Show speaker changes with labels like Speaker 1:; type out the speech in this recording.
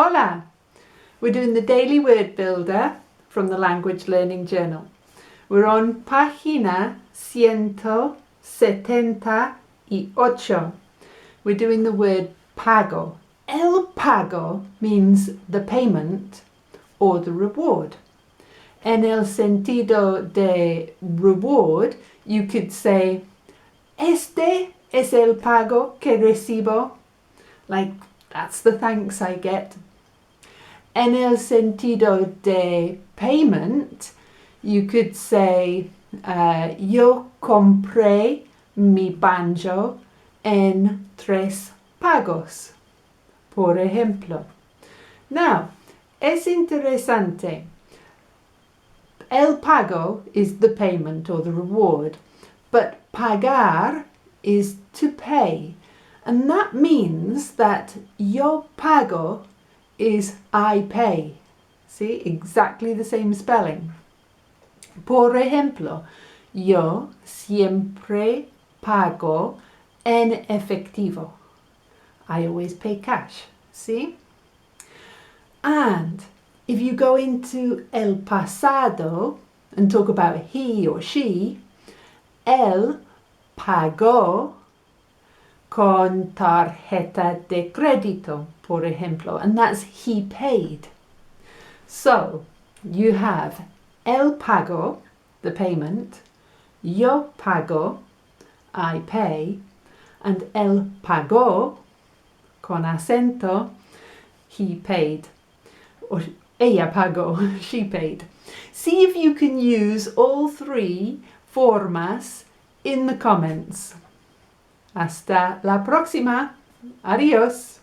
Speaker 1: Hola! We're doing the Daily Word Builder from the Language Learning Journal. We're on página 178. We're doing the word PAGO. El pago means the payment or the reward. En el sentido de reward, you could say, este es el pago que recibo. Like, that's the thanks I get. En el sentido de payment, you could say, yo compré mi banjo en 3 pagos, por ejemplo. Now, es interesante. El pago is the payment or the reward, but pagar is to pay. And that means that yo pago is I pay. See, exactly the same spelling. Por ejemplo, yo siempre pago en efectivo. I always pay cash. See? And if you go into el pasado and talk about he or she, él pagó con tarjeta de crédito, por ejemplo, and that's he paid. So you have el pago, the payment, yo pago, I pay, and él pagó, con acento, he paid, or ella pagó, she paid. See if you can use all 3 formas in the comments. Hasta la próxima. Adiós.